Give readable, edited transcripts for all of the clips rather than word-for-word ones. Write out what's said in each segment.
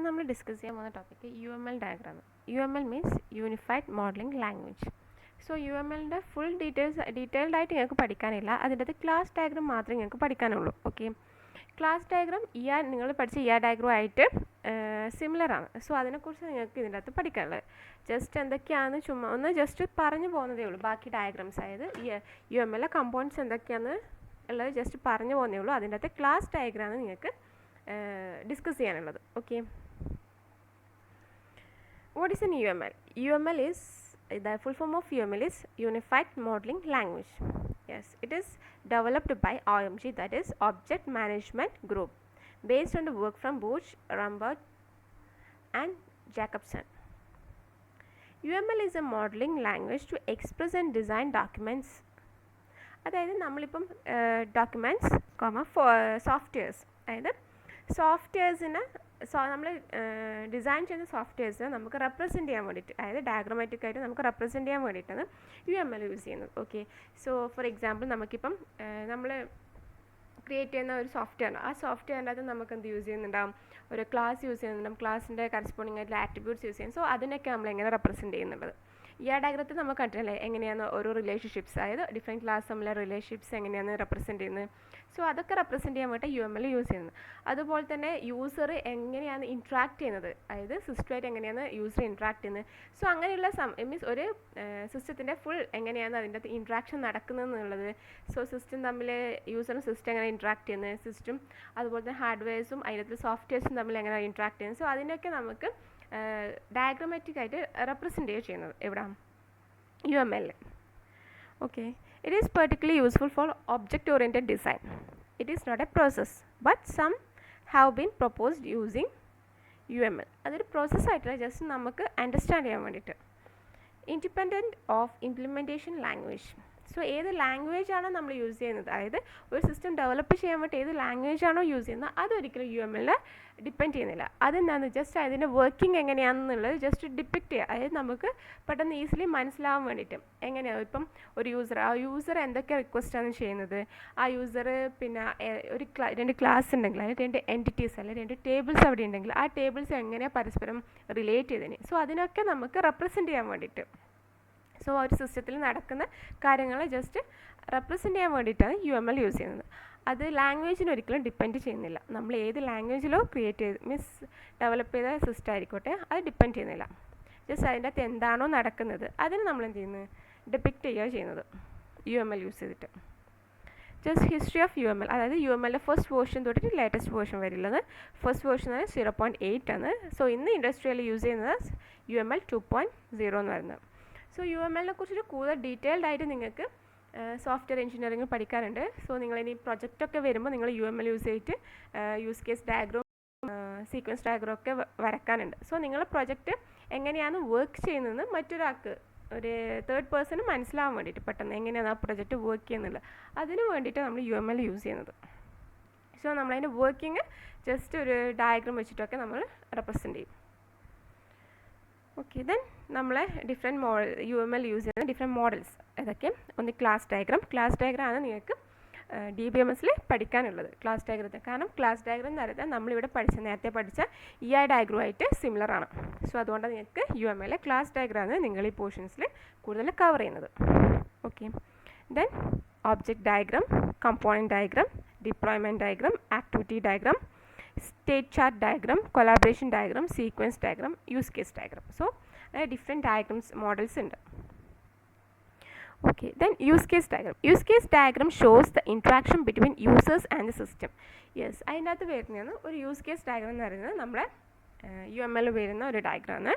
നമ്മൾ ഡിസ്കസ് ചെയ്യാൻ പോകുന്ന topic UML diagram. UML means unified modelling language. So UMLൻ്റെ ഫുൾ ഡീറ്റെയിൽഡ് ആയിട്ട് നിങ്ങൾക്ക് പഠിക്കാനില്ല. അതിൻ്റെ അകത്ത് ക്ലാസ് ഡയഗ്രാം മാത്രമേ നിങ്ങൾക്ക് പഠിക്കാനുള്ളൂ. ഓക്കെ, ക്ലാസ് ഡയഗ്രാം നിങ്ങൾ പഠിച്ച ഡയഗ്രാം ആയിട്ട് സിമിലർ ആണ്. സോ അതിനെക്കുറിച്ച് നിങ്ങൾക്ക് ഇതിൻ്റെ അകത്ത് പഠിക്കാനുള്ളത് ജസ്റ്റ് എന്തൊക്കെയാണെന്ന് ചുമ്മാ ഒന്ന് ജസ്റ്റ് പറഞ്ഞു പോകുന്നതേ ഉള്ളൂ. ബാക്കി ഡയഗ്രാംസ് അതായത് UML കമ്പോണൻസ് എന്തൊക്കെയാണെന്ന് ഉള്ളത് ജസ്റ്റ് പറഞ്ഞു പോകുന്നതേ ഉള്ളൂ. അതിൻ്റെ അകത്ത് ക്ലാസ് ഡയഗ്രാമാണ് നിങ്ങൾക്ക് ഡിസ്കസ് ചെയ്യാനുള്ളത്. Okay, what is an UML? UML is the full form of UML is Unified Modeling Language. Yes, it is developed by OMG, that is Object Management Group, based on the work from Bush, Rambert and Jacobson. UML is a modeling language to express and design documents. അതായത് നമ്മളിപ്പം documents softwares, അതായത് സോഫ്റ്റ്വെയർസിന് നമ്മൾ design ചെയ്യുന്ന സോഫ്റ്റ്വെയർസിനെ നമുക്ക് represent ചെയ്യാൻ വേണ്ടിയിട്ട്, അതായത് diagrammatic ആയിട്ട് നമുക്ക് റെപ്രസെൻറ്റ് ചെയ്യാൻ വേണ്ടിയിട്ടാണ് UML യൂസ് ചെയ്യുന്നത്. ഓക്കെ, സോ ഫോർ എക്സാമ്പിൾ നമുക്കിപ്പം നമ്മൾ ക്രിയേറ്റ് ചെയ്യുന്ന ഒരു സോഫ്റ്റ്വെയർ, ആ സോഫ്റ്റ്വെയറിൻ്റെ അകത്ത് നമുക്ക് എന്ത് യൂസ് ചെയ്യുന്നുണ്ടാവും, ഒരു ക്ലാസ് യൂസ് ചെയ്യുന്നുണ്ടാവും, ക്ലാസിൻ്റെ കറസ്പോണ്ടിങ് ആയിട്ടുള്ള ആട്രിബ്യൂട്ട്സ് യൂസ് ചെയ്യും. സോ അതിനൊക്കെ നമ്മൾ എങ്ങനെ റെപ്രസെൻറ്റ് ചെയ്യുന്നുള്ളത് ഡയഗ്രത്തിൽ നമുക്ക് കണ്ടിട്ടില്ലേ, എങ്ങനെയാണ് ഓരോ റിലേഷൻഷിപ്സ്, അതായത് ഡിഫറെൻറ്റ് ക്ലാസ് തമ്മിലെ റിലേഷൻഷിപ്സ് എങ്ങനെയാണ് റെപ്രസെൻറ്റ് ചെയ്യുന്നത്. സോ അതൊക്കെ റെപ്രസെൻറ്റ് ചെയ്യാൻ വേണ്ടി UML യൂസ് ചെയ്യുന്നത്. അതുപോലെ തന്നെ യൂസർ എങ്ങനെയാണ് ഇൻട്രാക്ട് ചെയ്യുന്നത്, അതായത് സിസ്റ്റമായിട്ട് എങ്ങനെയാണ് യൂസർ ഇൻട്രാക്ട് ചെയ്യുന്നത്. സോ അങ്ങനെയുള്ള മീൻസ് ഒരു സിസ്റ്റത്തിൻ്റെ ഫുൾ എങ്ങനെയാണ് അതിൻ്റെ അകത്ത് ഇൻട്രാക്ഷൻ നടക്കുന്നത് എന്നുള്ളത്. സോ സിസ്റ്റം തമ്മിൽ യൂസറും സിസ്റ്റം എങ്ങനെ ഇൻട്രാക്ട് ചെയ്യുന്നത്, സിസ്റ്റം അതുപോലെ തന്നെ ഹാർഡ്വെയർസും അതിനകത്ത് സോഫ്റ്റ്വെയർസും തമ്മിൽ എങ്ങനെ ഇൻട്രാക്ട് ചെയ്യുന്നത്. സോ അതിനൊക്കെ നമുക്ക് ഡയഗ്രമാറ്റിക് ആയിട്ട് റെപ്രസെൻറ്റ് ചെയ്യുന്നത് എവിടെ UML. Okay, it is particularly useful for object oriented design. It is not a process, but some have been proposed using UML. അതൊരു പ്രോസസ് ആയിട്ടില്ല, ജസ്റ്റ് നമുക്ക് അണ്ടർസ്റ്റാൻഡ് ചെയ്യാൻ വേണ്ടിയിട്ട്. Independent of implementation language. So ഏത് language ആണോ നമ്മൾ use ചെയ്യുന്നത്, അതായത് ഒരു സിസ്റ്റം ഡെവലപ്പ് ചെയ്യാൻ വേണ്ടി ഏത് ലാംഗ്വേജ് ആണോ യൂസ് ചെയ്യുന്നത് അതൊരിക്കലും UML ഡിപ്പെൻഡ് ചെയ്യുന്നില്ല. അതെന്താണെന്ന് ജസ്റ്റ് അതിൻ്റെ വർക്കിംഗ് എങ്ങനെയാണെന്നുള്ളത് ജസ്റ്റ് ഡിപ്പിക്റ്റ് ചെയ്യുക, അതായത് നമുക്ക് പെട്ടെന്ന് ഈസിലി മനസ്സിലാവാൻ വേണ്ടിയിട്ട്. എങ്ങനെയാണ് ഇപ്പം ഒരു യൂസർ എന്തൊക്കെ റിക്വസ്റ്റാണ് ചെയ്യുന്നത്, ആ യൂസർ പിന്നെ ഒരു രണ്ട് ക്ലാസ് ഉണ്ടെങ്കിൽ അല്ലെങ്കിൽ രണ്ട് എൻറ്റിറ്റീസ് അല്ലെങ്കിൽ രണ്ട് ടേബിൾസ് അവിടെ ഉണ്ടെങ്കിൽ ആ ടേബിൾസ് എങ്ങനെയാണ് പരസ്പരം റിലേറ്റ് ചെയ്തതിന്. സോ അതിനൊക്കെ നമുക്ക് റെപ്രസെൻറ്റ് ചെയ്യാൻ വേണ്ടിയിട്ട്, സോ ഒരു സിസ്റ്റത്തിൽ നടക്കുന്ന കാര്യങ്ങളെ ജസ്റ്റ് റെപ്രസെൻറ്റ് ചെയ്യാൻ വേണ്ടിയിട്ടാണ് UML യൂസ് ചെയ്യുന്നത്. അത് ലാംഗ്വേജിന് ഒരിക്കലും ഡിപ്പെൻഡ് ചെയ്യുന്നില്ല. നമ്മൾ ഏത് ലാംഗ്വേജിലോ ക്രിയേറ്റ് ചെയ്ത് ഡെവലപ്പ് ചെയ്ത സിസ്റ്റം ആയിക്കോട്ടെ, അത് ഡിപ്പെൻഡ് ചെയ്യുന്നില്ല. ജസ്റ്റ് അതിൻ്റെ അകത്ത് എന്താണോ നടക്കുന്നത് അതിന് നമ്മൾ എന്ത് ചെയ്യുന്നത്, ഡിപ്പിക്റ്റ് ചെയ്യുക ചെയ്യുന്നത് UML യൂസ് ചെയ്തിട്ട്. ജസ്റ്റ് ഹിസ്റ്ററി ഓഫ് UML, അതായത് UML ഫസ്റ്റ് വേർഷൻ തൊട്ടിട്ട് ലേറ്റസ്റ്റ് വേർഷൻ വരില്ലത്. ഫസ്റ്റ് വേർഷൻ 0.8 ആണ്. സോ ഇന്ന് ഇൻഡസ്ട്രിയിൽ യൂസ് ചെയ്യുന്നത് UML 2.0 എന്ന് പറയുന്നത്. സോ UML കുറിച്ചൊരു കൂടുതൽ ഡീറ്റെയിൽഡ് ആയിട്ട് നിങ്ങൾക്ക് സോഫ്റ്റ്വെയർ എഞ്ചിനീയറിംഗ് പഠിക്കാനുണ്ട്. സോ നിങ്ങളിനി പ്രൊജക്റ്റൊക്കെ വരുമ്പോൾ നിങ്ങൾ UML യൂസ് ചെയ്തിട്ട് use case diagram, sequence diagram ഒക്കെ വരക്കാനുണ്ട്. സോ നിങ്ങളുടെ പ്രൊജക്റ്റ് എങ്ങനെയാണ് വർക്ക് ചെയ്യുന്നതെന്ന് മറ്റൊരാൾക്ക്, ഒരു തേർഡ് പേഴ്സണ് മനസ്സിലാവാൻ വേണ്ടിയിട്ട്, പെട്ടെന്ന് എങ്ങനെയാണ് ആ പ്രൊജക്റ്റ് വർക്ക് ചെയ്യുന്നുള്ളത് അതിന് വേണ്ടിയിട്ട് നമ്മൾ UML യൂസ് ചെയ്യുന്നത്. സോ നമ്മളതിൻ്റെ വർക്കിംഗ് ജസ്റ്റ് ഒരു ഡയഗ്രാം വെച്ചിട്ടൊക്കെ നമ്മൾ റെപ്രസെൻറ്റ് ചെയ്യും. ഓക്കെ, ദെൻ നമ്മൾ ഡിഫറെൻറ്റ് UML യൂസ് ചെയ്യുന്ന ഡിഫറെൻറ്റ് മോഡൽസ് ഏതൊക്കെ. ഒന്ന് ക്ലാസ് ഡയഗ്രാം ആണ് നിങ്ങൾക്ക് DBMSൽ പഠിക്കാനുള്ളത്. ക്ലാസ് ഡയഗ്രത്തിൽ, കാരണം ക്ലാസ് ഡയഗ്രാം എന്ന് പറയുന്നത് നമ്മളിവിടെ നേരത്തെ പഠിച്ച ഡയഗ്രാമായിട്ട് സിമിലർ ആണ്. സോ അതുകൊണ്ട് നിങ്ങൾക്ക് UML ക്ലാസ് ഡയഗ്രാമാണ് നിങ്ങൾ ഈ പോർഷൻസിൽ കൂടുതൽ കവർ ചെയ്യുന്നത്. Okay, then object diagram, component diagram, deployment diagram, activity diagram, state chart diagram, collaboration diagram, sequence diagram, use case diagram. So different diagrams models ഉണ്ട്. Okay, then use case diagram shows the interaction between users and the system. Yes, അതിനകത്ത് വരുന്നതാണ് ഒരു use case diagram എന്ന് പറയുന്നത് നമ്മുടെ UML വരുന്ന ഒരു ഡയഗ്രാമാണ്.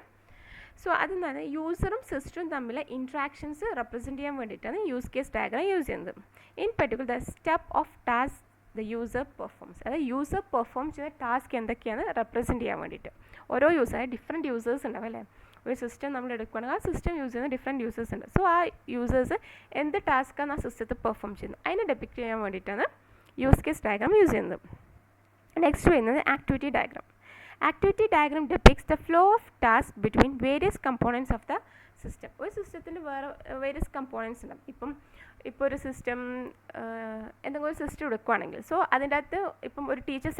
So അതെന്താണ്, യൂസറും സിസ്റ്റവും തമ്മിലെ ഇൻട്രാക്ഷൻസ് റെപ്രസെൻറ്റ് ചെയ്യാൻ വേണ്ടിയിട്ടാണ് യൂസ് കേസ് ഡയഗ്രാം യൂസ് ചെയ്യുന്നത്. In particular the step of task the user performs, അതായത് യൂസർ പെർഫോം ചെയ്യുന്ന ടാസ്ക് എന്തൊക്കെയാണ് റെപ്രസെൻറ്റ് ചെയ്യാൻ വേണ്ടിയിട്ട്. ഓരോ യൂസർ, ഡിഫറെൻറ്റ് യൂസേഴ്സ് ഉണ്ടാവും അല്ലേ, ഒരു സിസ്റ്റം നമ്മൾ എടുക്കുകയാണെങ്കിൽ ആ സിസ്റ്റം യൂസ് ചെയ്യുന്ന ഡിഫറെൻറ്റ് യൂസേഴ്സ് ഉണ്ട്. സോ ആ യൂസേഴ്സ് എന്ത് ടാസ്ക്കാണ് ആ സിസ്റ്റത്തിൽ പെർഫോം ചെയ്യുന്നത് അതിനെ ഡെപ്പിക്റ്റ് ചെയ്യാൻ വേണ്ടിയിട്ടാണ് യൂസ് കേസ് ഡയഗ്രാം യൂസ് ചെയ്യുന്നത്. നെക്സ്റ്റ് വരുന്നത് activity diagram. Activity diagram depicts the flow of tasks between various components of the system. ഒരു സിസ്റ്റത്തിന് വേരിയസ് കമ്പോണൻസ് ഉണ്ടാവും. ഇപ്പോൾ ഒരു സിസ്റ്റം എന്തെങ്കിലും ഒരു സിസ്റ്റം എടുക്കുകയാണെങ്കിൽ സോ അതിൻ്റെ അകത്ത് ഇപ്പം ഒരു ടീച്ചർ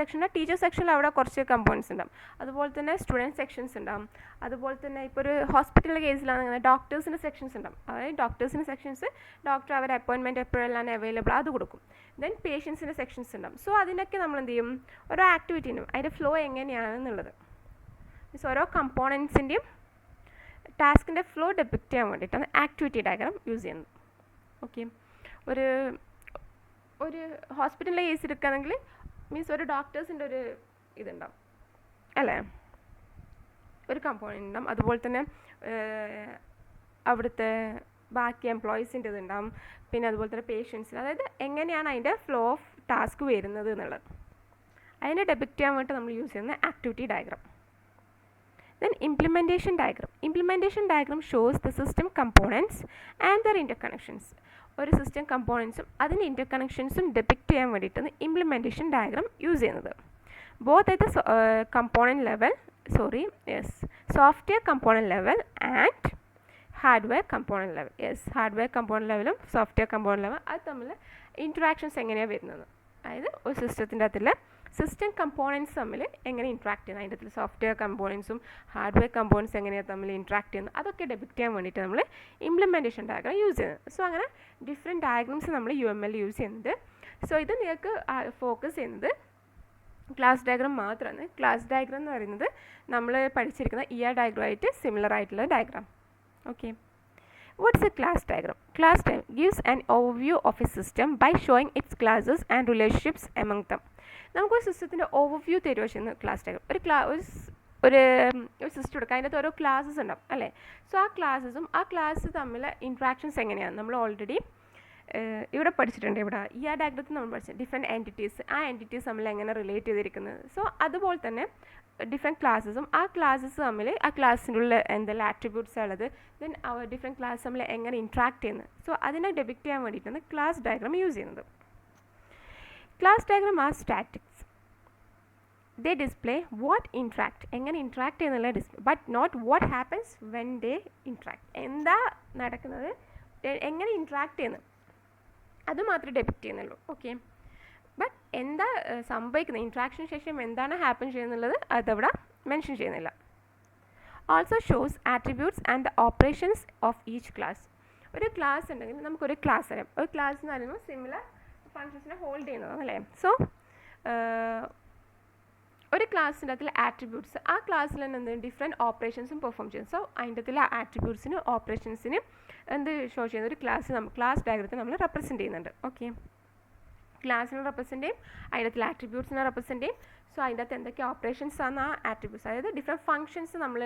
സെക്ഷനിൽ അവിടെ കുറച്ച് കമ്പോണൻസ് ഉണ്ടാവും. അതുപോലെ തന്നെ സ്റ്റുഡൻറ്റ് സെക്ഷൻസ് ഉണ്ടാവും. അതുപോലെ തന്നെ ഇപ്പോൾ ഒരു ഹോസ്പിറ്റലിലെ കേസിലാണെങ്കിൽ ഡോക്ടേഴ്സിൻ്റെ സെക്ഷൻസ് ഉണ്ടാവും. അതായത് ഡോക്ടേഴ്സിൻ്റെ സെക്ഷൻസ് ഡോക്ടർ അവരെ അപ്പോയിൻമെൻറ്റ് എപ്പോഴെല്ലാം അവൈലബിൾ അത് കൊടുക്കും. ദെൻ പേഷ്യൻസിൻ്റെ സെക്ഷൻസ് ഉണ്ടാവും. സോ അതിനൊക്കെ നമ്മൾ എന്ത് ചെയ്യും, ഓരോ ആക്ടിവിറ്റി ഉണ്ടാവും, അതിൻ്റെ ഫ്ലോ എങ്ങനെയാണെന്നുള്ളത്. മീൻസ് ഓരോ കമ്പോണൻസിൻ്റെയും ടാസ്കിൻ്റെ ഫ്ലോ ഡെപിക്റ്റ് ചെയ്യാൻ വേണ്ടിയിട്ടാണ് ആക്ടിവിറ്റി ഡയഗ്രാം യൂസ് ചെയ്യുന്നത്. ഓക്കെ, ഒരു ഹോസ്പിറ്റലിലെ കേസ് എടുക്കുകയാണെങ്കിൽ മീൻസ് ഒരു ഡോക്ടേഴ്സിൻ്റെ ഒരു ഇതുണ്ടാവും അല്ലേ, ഒരു കമ്പോണൻ്റ് ഉണ്ടാവും. അതുപോലെ തന്നെ അവിടുത്തെ ബാക്കി എംപ്ലോയീസിൻ്റെ ഇതുണ്ടാവും. പിന്നെ അതുപോലെ തന്നെ പേഷ്യൻസിന്, അതായത് എങ്ങനെയാണ് അതിൻ്റെ ഫ്ലോ ഓഫ് ടാസ്ക് വരുന്നത് എന്നുള്ളത് അതിനെ ഡെപിക്റ്റ് ചെയ്യാൻ വേണ്ടി നമ്മൾ യൂസ് ചെയ്യുന്ന activity diagram. Then implementation diagram. Implementation diagram shows the system components and their interconnections. ഒരു സിസ്റ്റം കമ്പോണൻസും അതിൻ്റെ ഇൻ്റർകണക്ഷൻസും ഡെപിക്റ്റ് ചെയ്യാൻ വേണ്ടിയിട്ടാണ് ഇംപ്ലിമെൻറ്റേഷൻ ഡയഗ്രാം യൂസ് ചെയ്യുന്നത്. Both at the component level software component level and hardware component level. Hardware component ലെവലും software component level അത് തമ്മിൽ interactions എങ്ങനെയാണ് വരുന്നത്, അതായത് ഒരു സിസ്റ്റത്തിൻ്റെ അകത്തുള്ള സിസ്റ്റം കമ്പോണൻസ് തമ്മിൽ എങ്ങനെ ഇൻട്രാക്ട് ചെയ്യുന്നത്, അതിൻ്റെ അകത്ത് സോഫ്റ്റ്വെയർ കമ്പോണൻസും ഹാർഡ്വെയർ കമ്പോണൻസ് എങ്ങനെയാണ് തമ്മിൽ ഇൻട്രാക്ട് ചെയ്യുന്നത് അതൊക്കെ ഡെപിക്റ്റ് ചെയ്യാൻ വേണ്ടിയിട്ട് നമ്മൾ ഇംപ്ലിമെൻറ്റേഷൻ ഡയഗ്രാം യൂസ് ചെയ്യുന്നത്. സോ അങ്ങനെ ഡിഫറെൻറ്റ് ഡയഗ്രാംസ് നമ്മൾ UML യൂസ് ചെയ്യുന്നത്. സോ ഇത് നിങ്ങൾക്ക് ഫോക്കസ് ചെയ്യുന്നത് ക്ലാസ് ഡയഗ്രാം മാത്രമാണ്. ക്ലാസ് ഡയഗ്രാം എന്ന് പറയുന്നത് നമ്മൾ പഠിച്ചിരിക്കുന്ന ഡയഗ്രാമായിട്ട് സിമിലർ ആയിട്ടുള്ള diagram. Okay, what's a class diagram? Class diagram gives an overview of a system by showing its classes and relationships among them. നമുക്കൊരു സിസ്റ്റത്തിൻ്റെ ഓവർവ്യൂ തരുമോ ചെയ്യുന്ന ക്ലാസ് ഡയഗ്രാം. ഒരു സിസ്റ്റം എടുക്കുക, അതിൻ്റെ ഓരോ ക്ലാസ്സസ് ഉണ്ടാവും അല്ലേ. സോ ആ ക്ലാസ്സസും ആ ക്ലാസ് തമ്മിൽ ഇൻട്രാക്ഷൻസ് എങ്ങനെയാണ് നമ്മൾ ഓൾറെഡി ഇവിടെ പഠിച്ചിട്ടുണ്ട്. ഇവിടെ ഡയഗ്രത്തിൽ നമ്മൾ പഠിച്ചത് ഡിഫറെൻറ്റ് എൻറ്റിറ്റീസ്, ആ എൻറ്റിറ്റീസ് തമ്മിൽ എങ്ങനെ റിലേറ്റ് ചെയ്തിരിക്കുന്നത്. സോ അതുപോലെ തന്നെ ഡിഫറെൻറ്റ് ക്ലാസ്സസും ആ ക്ലാസ്സസ് തമ്മിൽ ആ ക്ലാസ്സിൻ്റെ ഉള്ള എന്തെല്ലാം ആട്രിബ്യൂട്ട്സ് ഉള്ളത്, ദെൻ അവർ ഡിഫറെൻറ്റ് ക്ലാസ് തമ്മിൽ എങ്ങനെ ഇൻട്രാക്ട് ചെയ്യുന്നത്. സോ അതിനെ ഡെപിക്റ്റ് ചെയ്യാൻ വേണ്ടിയിട്ടാണ് ക്ലാസ് ഡയഗ്രാം യൂസ് ചെയ്യുന്നത്. Class diagram are statics. They display what interact, എങ്ങനെ ഇൻട്രാക്ട് ചെയ്യുന്നുള്ള display, but not what happens when they interact, എന്താ നടക്കുന്നത്, എങ്ങനെ ഇൻട്രാക്ട് ചെയ്യുന്നത് അത് മാത്രമേ ഡെപിക്റ്റ് ചെയ്യുന്നുള്ളൂ. ഓക്കെ, ബട്ട് എന്താ സംഭവിക്കുന്നത്, ഇൻട്രാക്ഷന് ശേഷം എന്താണ് ഹാപ്പൻ ചെയ്യുന്നുള്ളത് അതവിടെ മെൻഷൻ ചെയ്യുന്നില്ല. Also shows attributes and the operations of each class. ഒരു ക്ലാസ് ഉണ്ടെങ്കിൽ നമുക്കൊരു ക്ലാസ് അറിയാം. ഒരു ക്ലാസ് എന്ന് പറയുമ്പോൾ സിമിലർ ഫങ്ഷൻസിനെ ഹോൾഡ് ചെയ്യുന്നതാണ് അല്ലേ. സോ ഒരു ക്ലാസ്സിൻ്റെ അതിൽ ആട്രിബ്യൂട്ട്സ്, ആ ക്ലാസ്സിൽ തന്നെ എന്ത് ഡിഫറെൻറ്റ് ഓപ്പറേഷൻസും പെർഫോം ചെയ്യും. സോ അതിൻ്റെ അതിൽ ആട്രിബ്യൂട്ട്സിനും ഓപ്പറേഷൻസിനും എന്ത് ഷോ ചെയ്യുന്ന ഒരു ക്ലാസ് ഡയഗ്രത്തെ നമ്മൾ റെപ്രസെൻറ്റ് ചെയ്യുന്നുണ്ട്. ഓക്കെ, ക്ലാസ്സിനെ റെപ്രസെൻറ്റ് ചെയ്യും, അതിൻ്റെ അകത്തിൽ ആട്രിബ്യൂട്ട്സിനെ റെപ്രസെൻറ്റ് ചെയ്യും. സോ അതിൻ്റെ അകത്ത് എന്തൊക്കെ ഓപ്പറേഷൻസ് ആണ് ആ ആട്രിബ്യൂട്ട്സ്, അതായത് ഡിഫറെൻറ്റ് ഫംഗ്ഷൻസ് നമ്മൾ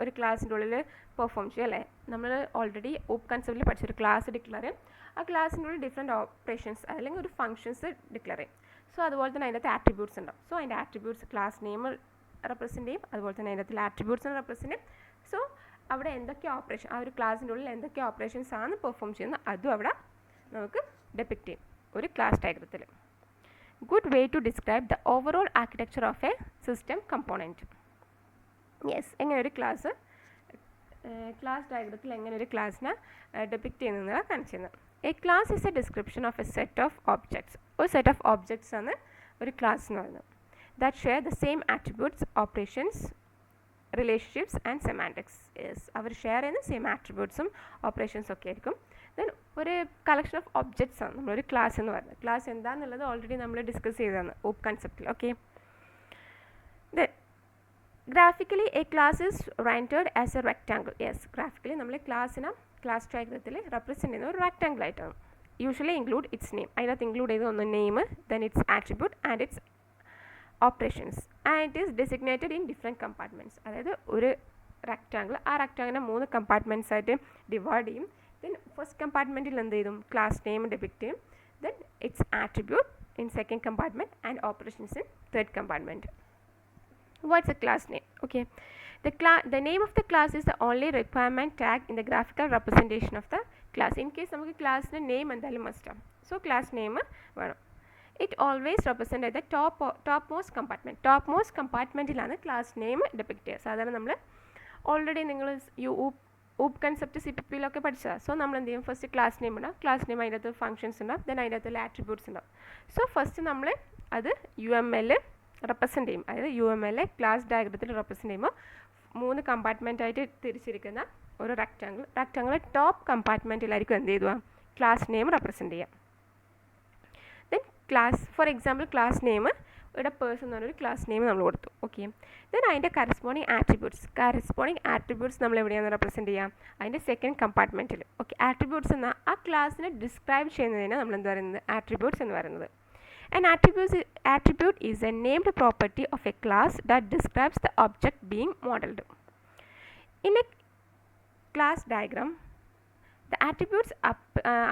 ഒരു ക്ലാസ്സിൻ്റെ ഉള്ളിൽ പെർഫോം ചെയ്യും അല്ലേ. നമ്മൾ ഓൾറെഡി OOP കൺസെപ്റ്റിൽ പഠിച്ചൊരു ക്ലാസ് ഡിക്ലെയർ ചെയ്യും, ആ ക്ലാസ്സിൻ്റെ ഉള്ളിൽ ഡിഫറെൻറ്റ് ഓപ്പറേഷൻസ് അല്ലെങ്കിൽ ഒരു ഫംഗ്ഷൻസ് ഡിക്ലെയർ ചെയ്യും. സോ അതുപോലെ തന്നെ അതിൻ്റെ അകത്ത് ആട്രിബ്യൂട്ട്സ് ഉണ്ടാവും. സോ അതിൻ്റെ ആട്രിബ്യൂട്ട്സ് ക്ലാസ് നെയിം റെപ്രസെൻറ്റ് ചെയ്യും, അതുപോലെ തന്നെ അതിൻ്റെ അകത്തിൽ ആട്രിബ്യൂട്ട്സിനെ റെപ്രസെൻറ്റ് ചെയ്യും. സോ അവിടെ എന്തൊക്കെ ഓപ്പറേഷൻ, ആ ഒരു ക്ലാസ്സിൻ്റെ ഉള്ളിൽ എന്തൊക്കെ ഓപ്പറേഷൻസ് ആണ് പെർഫോം ചെയ്യുന്നത് അതും അവിടെ നമുക്ക് ഡെപിക്റ്റ് ചെയ്യും ഒരു class ഡയഗ്രത്തിൽ. Good way to describe the overall architecture of a system component. Yes, എങ്ങനെ ഒരു ക്ലാസ് ഡയഗ്രത്തിൽ എങ്ങനെ ഒരു ക്ലാസ്സിനെ ഡെപിക്റ്റ് ചെയ്യുന്നതാണ് കാണിച്ചിരുന്നത്. A class is a description of a set of objects. ഒരു സെറ്റ് ഓഫ് ഓബ്ജക്ട്സ് ആണ് ഒരു ക്ലാസ് എന്ന് പറയുന്നത്. That share the same attributes, operations, relationships and semantics. അവർ ഷെയർ ചെയ്യുന്ന സെയിം ആട്രിബ്യൂട്ട്സും ഓപ്പറേഷൻസും ഒക്കെ ആയിരിക്കും. ദെൻ ഒരു കളക്ഷൻ ഓഫ് ഒബ്ജക്ട്സ് ആണ് നമ്മളൊരു ക്ലാസ് എന്ന് പറയുന്നത്. ക്ലാസ് എന്താണെന്നുള്ളത് ഓൾറെഡി നമ്മൾ ഡിസ്കസ് ചെയ്തതാണ് OOP കൺസെപ്റ്റിൽ. Okay, then graphically a class is rendered as a rectangle. Graphically നമ്മൾ ക്ലാസ് ഡയഗ്രത്തിൽ റെപ്രസെൻറ്റ് ചെയ്യുന്ന ഒരു റെക്റ്റാങ്കിൾ ആയിട്ടാണ്. യൂഷ്വലി ഇൻക്ലൂഡ് ഇറ്റ്സ് നെയിം, അതിനകത്ത് ഇൻക്ലൂഡ് ചെയ്ത് ഒന്ന് name, then its attribute and its operations, and it is designated in different compartments. അതായത് ഒരു റെക്റ്റാങ്കിൾ, ആ റെക്റ്റാങ്കിളിനെ 3 കമ്പാർട്ട്മെൻറ്റ്സ് ആയിട്ട് ഡിവൈഡ് ചെയ്യും. ദെൻ ഫസ്റ്റ് കമ്പാർട്ട്മെൻറ്റിൽ എന്ത് ചെയ്തും ക്ലാസ് നെയിം ഡെപിക്റ്റ് ചെയ്യും, then its attribute in second compartment and operations in third compartment. What's a class name? Okay, the name of the class is the only requirement tag in the graphical representation of the class. In case നമുക്ക് ക്ലാസ്സിൻ്റെ name എന്തായാലും മസ്റ്റാണ്. So class name വേണം. It always represent ചെയ്ത topmost കമ്പാർട്ട്മെൻറ്റിലാണ് class name depict ചെയ്യുക. സാധാരണ നമ്മൾ ഓൾറെഡി നിങ്ങൾ ഊപ്പ് കൺസെപ്റ്റ് സി പി പിയിലൊക്കെ പഠിച്ചതാണ്. സോ നമ്മൾ എന്ത് ചെയ്യും, ഫസ്റ്റ് ക്ലാസ് നെയിം ഉണ്ടാവും, ക്ലാസ് നെയിം അതിൻ്റെ അകത്ത് ഫംഗ്ഷൻസ് ഉണ്ടാവും, ദെൻ അതിൻ്റെ അകത്തുള്ള ആട്രിബ്യൂട്ട്സ് ഉണ്ടാവും. സോ ഫസ്റ്റ് നമ്മൾ അത് UML റെപ്രസെൻറ്റ് ചെയ്യും. അതായത് UML ക്ലാസ് ഡയഗ്രത്തിൽ റെപ്രസെൻറ്റ് ചെയ്യുമ്പോൾ 3 കമ്പാർട്ട്മെൻറ്റായിട്ട് തിരിച്ചിരിക്കുന്ന ഒരു റെക്റ്റാങ്കിൾ ടോപ്പ് കമ്പാർട്ട്മെൻറ്റിലായിരിക്കും എന്ത് ചെയ്യുക, ക്ലാസ് നെയിം റെപ്രസെൻറ്റ് ചെയ്യാം. Then class, for example class name ഇവിടെ പേഴ്സൺ എന്ന് പറഞ്ഞൊരു ക്ലാസ് നെയിം നമ്മൾ കൊടുത്തു. ഓക്കെ, ദെൻ അതിൻ്റെ കറസ്പോണ്ടിങ് ആട്രിബ്യൂട്ട്സ് നമ്മൾ എവിടെയാണ് റെപ്രസെൻറ്റ് ചെയ്യാം, അതിൻ്റെ സെക്കൻഡ് കമ്പാർട്ട്മെൻറ്റിൽ. ഓക്കെ, ആട്രിബ്യൂട്ട്സ് എന്നാൽ ആ ക്ലാസ്സിനെ ഡിസ്ക്രൈബ് ചെയ്യുന്നതിന് നമ്മൾ എന്താ പറയുന്നത്, ആട്രിബ്യൂട്ട്സ് എന്ന് പറയുന്നത്. An attribute is a named property of a class that describes the object being modeled. In a class diagram, the attributes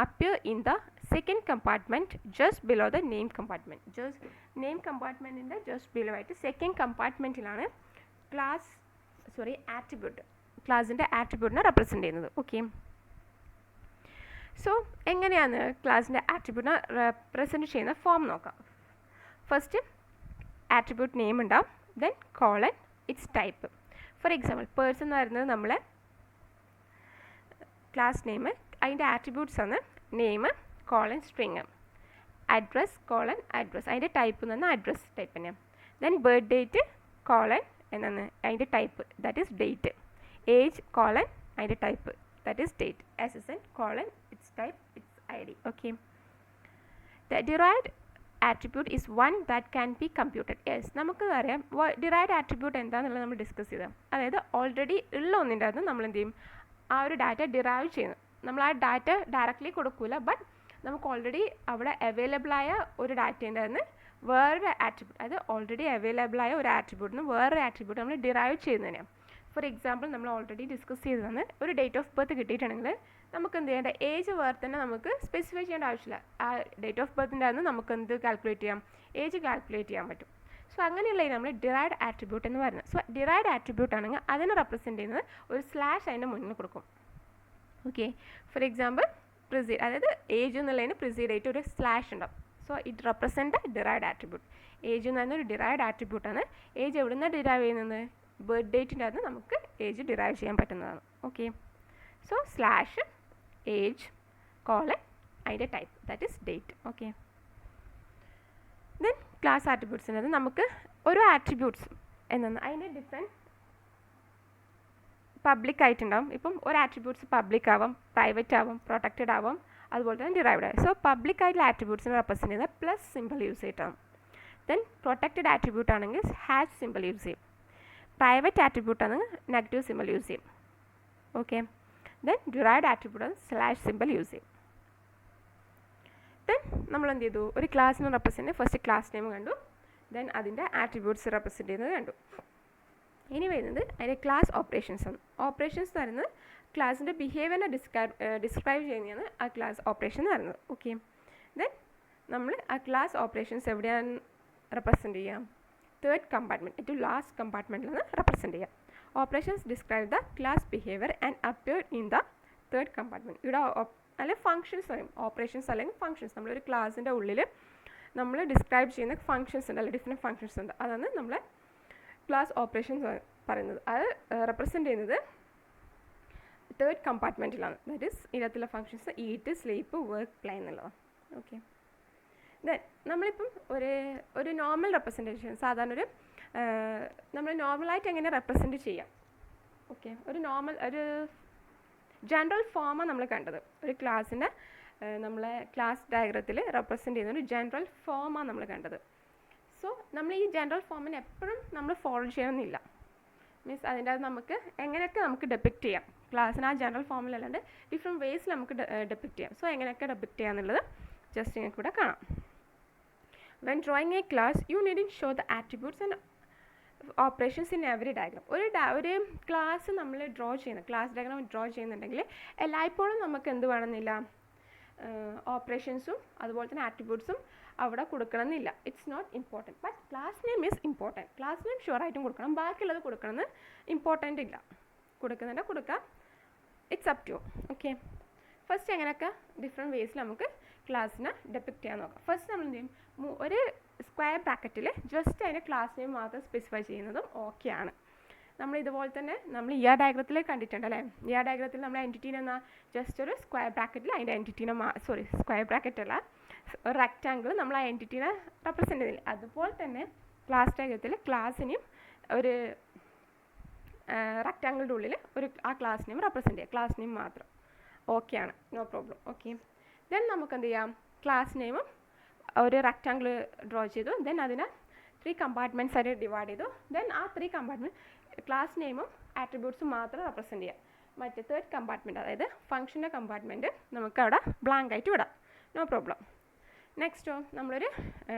appear in the second compartment just below the name compartment. Just name compartment in the just below it. Second compartment ilana attribute. Class inde attribute na represent cheyyunnathu. Okay. So എങ്ങനെയാണ് ക്ലാസ്സിൻ്റെ ആട്രിബ്യൂട്ടിനെ represent ചെയ്യുന്ന form നോക്കാം. First attribute name ഉണ്ടാവും, then colon it's type. For example person എന്ന് പറയുന്നത് നമ്മൾ class name, അതിൻ്റെ attributes ആണ് name colon string, address colon address, അതിൻ്റെ ടൈപ്പ് എന്ന് പറഞ്ഞാൽ അഡ്രസ് ടൈപ്പ് തന്നെയാണ്. ദെൻ ബർത്ത് ഡേറ്റ് കോളൻ എന്നാണ് അതിൻ്റെ type, that is date. Age colon അതിൻ്റെ type, that is date. SSN colon its type, its ID. Okay, the derived attribute is one that can be computed. Yes, നമുക്ക് അറിയാം derived attribute എന്താണെന്നുള്ളത് നമ്മൾ discuss ചെയ്താൽ, അതായത് already ഉള്ള ഒന്നിൻ്റെ അത് നമ്മൾ എന്ത് ചെയ്യും, ആ ഒരു ഡാറ്റ ഡിറൈവ് ചെയ്യുന്നു. നമ്മൾ ആ ഡാറ്റ ഡയറക്റ്റ്ലി കൊടുക്കില്ല, ബട്ട് നമുക്ക് ഓൾറെഡി അവിടെ അവൈലബിളായ ഒരു ഡാറ്റേൻ്റെ നിന്ന് വേറൊരു ആട്രിബ്യൂട്ട്, അതായത് ഓൾറെഡി അവൈലബിളായ ഒരു ആട്രിബ്യൂട്ടിന് വേറൊരു ആട്രിബ്യൂട്ട് നമ്മൾ ഡിറൈവ് ചെയ്യുന്നതിനാണ്. ഫോർ എക്സാമ്പിൾ നമ്മൾ ഓൾറെഡി ഡിസ്കസ് ചെയ്തതാണ്, ഒരു ഡേറ്റ് ഓഫ് ബർത്ത് കിട്ടിയിട്ടുണ്ടെങ്കിൽ നമുക്ക് എന്ത് ചെയ്യേണ്ട, ഏജ് വേറെ തന്നെ നമുക്ക് സ്പെസിഫൈ ചെയ്യേണ്ട ആവശ്യമില്ല. ആ ഡേറ്റ് ഓഫ് ബർത്തിൻ്റെ അന്ന് നമുക്ക് എന്ത് കാൽക്കുലേറ്റ് ചെയ്യാം, ഏജ് കാൽക്കുലേറ്റ് ചെയ്യാൻ പറ്റും. സോ അങ്ങനെയുള്ള നമ്മൾ ഡിറൈവ്ഡ് ആട്രിബ്യൂട്ട് എന്ന് പറയുന്നത്. സോ ഡിറൈവ്ഡ് ആട്രിബ്യൂട്ട് ആണെങ്കിൽ അതിനെ റെപ്രസെൻറ്റ് ചെയ്യുന്നത് ഒരു സ്ലാഷ് അതിൻ്റെ മുന്നിൽ കൊടുക്കും. ഓക്കെ, ഫോർ എക്സാമ്പിൾ പ്രിസീഡ്, അതായത് ഏജ് എന്നുള്ളതിന് പ്രിസീഡായിട്ട് ഒരു സ്ലാഷ് ഉണ്ടാവും. So it represent derived attribute. Age എന്ന് പറയുന്ന ഒരു ഡിറൈവ്ഡ് ആട്രിബ്യൂട്ടാണ്. ഏജ് എവിടെ നിന്നാണ് ഡിറൈവ് ചെയ്യുന്നത്, ബർത്ത് ഡേറ്റിൻ്റെ അത് നമുക്ക് ഏജ് ഡിറൈവ് ചെയ്യാൻ പറ്റുന്നതാണ്. Okay, so slash age colon അതിൻ്റെ type, that is date. Okay, then class ആട്രിബ്യൂട്ട്സിൻ്റെ അത് നമുക്ക് ഓരോ ആട്രിബ്യൂട്ട്സും എന്നാണ് അതിൻ്റെ ഡിഫറെൻറ്റ് പബ്ലിക് ആയിട്ടുണ്ടാവും. ഇപ്പം ഒരു ആട്രിബ്യൂട്ട്സ് പബ്ലിക് ആവാം, പ്രൈവറ്റ് ആവാം, പ്രൊട്ടക്റ്റഡ് ആവാം, അതുപോലെ തന്നെ ഡിറൈവ്ഡ് ആവും. സോ പബ്ലിക് ആയിട്ടുള്ള ആട്രിബ്യൂട്ട്സിനെ റെപ്രസെൻറ്റ് ചെയ്യുന്നത് പ്ലസ് സിമ്പിൾ യൂസ് ചെയ്തിട്ടാണ്. ദെൻ പ്രൊട്ടക്റ്റഡ് ആട്രിബ്യൂട്ട് ആണെങ്കിൽ ഹാഷ് സിമ്പിൾ യൂസ് ചെയ്യും. പ്രൈവറ്റ് ആട്രിബ്യൂട്ട് ആണ് നെഗറ്റീവ് സിമ്പിൾ യൂസ് ചെയ്യും. ഓക്കെ, ദെൻ ഡിറൈവ്ഡ് ആട്രിബ്യൂട്ട് ആണ് സ്ലാഷ് സിമ്പിൾ യൂസ് ചെയ്യും. ദെൻ നമ്മൾ എന്ത് ചെയ്തു, ഒരു ക്ലാസ്സിനെ റെപ്രസെൻറ്റ് ഫസ്റ്റ് ക്ലാസ് നെയിം കണ്ടു, ദെൻ അതിൻ്റെ ആട്രിബ്യൂട്ട്സ് റെപ്രസെൻറ്റ് ചെയ്യുന്നത് കണ്ടു. ഇനി വരുന്നത് അതിൻ്റെ ക്ലാസ് ഓപ്പറേഷൻസ് ആണ്. ഓപ്പറേഷൻസ് എന്ന് പറയുന്നത് ക്ലാസ്സിൻ്റെ ബിഹേവിയറിനെ ഡിസ്ക്രൈബ് ചെയ്യുന്നതാണ് ആ ക്ലാസ് ഓപ്പറേഷൻ എന്ന് പറയുന്നത്. ഓക്കെ, ദെൻ നമ്മൾ ആ ക്ലാസ് ഓപ്പറേഷൻസ് എവിടെയാണ് റെപ്രസെൻറ്റ് ചെയ്യാം, തേർഡ് കമ്പാർട്ട്മെൻറ്റ്, ഏറ്റവും ലാസ്റ്റ് കമ്പാർട്ട്മെൻറ്റിലാണ് റെപ്രസെൻറ്റ് ചെയ്യുക. Operations describe the class behaviour and appear in the third compartment. ഇവിടെ അല്ലെങ്കിൽ ഫങ്ഷൻസ് പറയും, ഓപ്പറേഷൻസ് അല്ലെങ്കിൽ ഫങ്ഷൻസ്. നമ്മളൊരു ക്ലാസ്സിൻ്റെ ഉള്ളിൽ നമ്മൾ ഡിസ്ക്രൈബ് ചെയ്യുന്ന ഫങ്ഷൻസ് ഉണ്ട്, അല്ലെങ്കിൽ ഡിഫറെൻറ്റ് ഫങ്ഷൻസ് ഉണ്ട്, അതാണ് നമ്മൾ ക്ലാസ് ഓപ്പറേഷൻസ് പറയുന്നത്. അത് റെപ്രസെൻറ്റ് ചെയ്യുന്നത് തേർഡ് കമ്പാർട്ട്മെൻറ്റിലാണ്. ദാറ്റ് ഈസ് ഇതിനകത്തുള്ള functions eat, sleep, work, play എന്നുള്ളതാണ്. ഓക്കെ, ദെൻ നമ്മളിപ്പം ഒരു നോർമൽ റെപ്രസെൻറ്റേഷൻ, സാധാരണ ഒരു നമ്മൾ നോർമലായിട്ട് എങ്ങനെ റെപ്രസെൻറ്റ് ചെയ്യാം. ഓക്കെ, ഒരു ജനറൽ ഫോമാണ് നമ്മൾ കണ്ടത്. ഒരു ക്ലാസ്സിൻ്റെ നമ്മളെ ക്ലാസ് ഡയഗ്രത്തിൽ റെപ്രസെൻറ്റ് ചെയ്യുന്ന ഒരു ജനറൽ ഫോമാണ് നമ്മൾ കണ്ടത്. സോ നമ്മൾ ഈ ജനറൽ ഫോമിന് എപ്പോഴും നമ്മൾ ഫോളോ ചെയ്യണമെന്നില്ല. മീൻസ് അതിൻ്റെ അത് നമുക്ക് എങ്ങനെയൊക്കെ നമുക്ക് ഡെപ്പിക്റ്റ് ചെയ്യാം. ക്ലാസ്സിന് ആ ജനറൽ ഫോമിലല്ലാണ്ട് ഡിഫറെൻറ്റ് വേസിൽ നമുക്ക് ഡെപ്പിക്റ്റ് ചെയ്യാം. സോ എങ്ങനെയൊക്കെ ഡെപ്പിക്റ്റ് ചെയ്യാന്നുള്ളത് ജസ്റ്റ് നിങ്ങൾക്ക് ഇവിടെ കാണാം. When drawing a class, you needn't show the attributes and operations in every diagram. ഒരു ക്ലാസ് നമ്മൾ ക്ലാസ് ഡയഗ്രാം ഡ്രോ ചെയ്യുന്നുണ്ടെങ്കിൽ എല്ലായ്പ്പോഴും നമുക്ക് എന്ത് വേണമെന്നില്ല, ഓപ്പറേഷൻസും അതുപോലെ തന്നെ ആട്രിബ്യൂട്ട്സും അവിടെ കൊടുക്കണമെന്നില്ല. It's not important. But class name is important. Class name ഷുവറായിട്ടും കൊടുക്കണം, ബാക്കിയുള്ളത് കൊടുക്കണമെന്ന് ഇമ്പോർട്ടൻ്റ് ഇല്ല. കൊടുക്കുന്നുണ്ട്, കൊടുക്കാം, it's up to. Okay, first എങ്ങനെയൊക്കെ ഡിഫറെൻറ്റ് വേസിൽ നമുക്ക് ക്ലാസ്സിനെ ഡെപ്പിക്റ്റ് ചെയ്യാൻ നോക്കാം. ഫസ്റ്റ് നമ്മൾ എന്ത് ചെയ്യും, ഒരു സ്ക്വയർ ബ്രാക്കറ്റിൽ ജസ്റ്റ് അതിൻ്റെ ക്ലാസ് നെയിം മാത്രം സ്പെസിഫൈ ചെയ്യുന്നതും ഓക്കെയാണ്. നമ്മൾ ഇതുപോലെ തന്നെ നമ്മൾ ഈ ഡയഗ്രത്തിൽ കണ്ടിട്ടുണ്ട് അല്ലേ. ഈ ഡയഗ്രത്തിൽ നമ്മൾ എൻറ്റിറ്റീനെ എന്നാൽ ജസ്റ്റ് ഒരു സ്ക്വയർ ബ്രാക്കറ്റിൽ അതിൻ്റെ എൻറ്റിറ്റീനെ സ്ക്വയർ ബ്രാക്കറ്റ് അല്ല, ഒരു റെക്റ്റാങ്കിൾ നമ്മൾ ആ എൻറ്റിറ്റീനെ റെപ്രസെൻ്റ് ചെയ്തില്ല. അതുപോലെ തന്നെ ക്ലാസ് ഡയഗ്രത്തിൽ ക്ലാസ്സിനെയും ഒരു റെക്റ്റാങ്കിളിൻ്റെ ഉള്ളിൽ ആ ക്ലാസ്സിനെയും റെപ്രസെൻ്റ് ചെയ്യുക, ക്ലാസ് നെയിം മാത്രം. ഓക്കെ ആണ്, നോ പ്രോബ്ലം. ഓക്കെ, ദെൻ നമുക്ക് എന്ത് ചെയ്യാം, ക്ലാസ് നെയിമും ഒരു റെക്റ്റാങ്കിൾ ഡ്രോ ചെയ്തു. ദെൻ അതിനെ 3 കമ്പാർട്ട്മെൻറ്റ്സ് ആയിട്ട് ഡിവൈഡ് ചെയ്തു. ദെൻ ആ 3 കമ്പാർട്ട്മെൻറ്റ് ക്ലാസ് നെയിമും ആട്രിബ്യൂട്ട്സും മാത്രം റെപ്രസെൻ്റ് ചെയ്യാം. മറ്റേ 3rd കമ്പാർട്ട്മെൻറ്റ്, അതായത് ഫംഗ്ഷൻ്റെ കമ്പാർട്ട്മെൻറ്റ് നമുക്ക് അവിടെ ബ്ലാങ്ക് ആയിട്ട് വിടാം, നോ പ്രോബ്ലം. നെക്സ്റ്റോ നമ്മളൊരു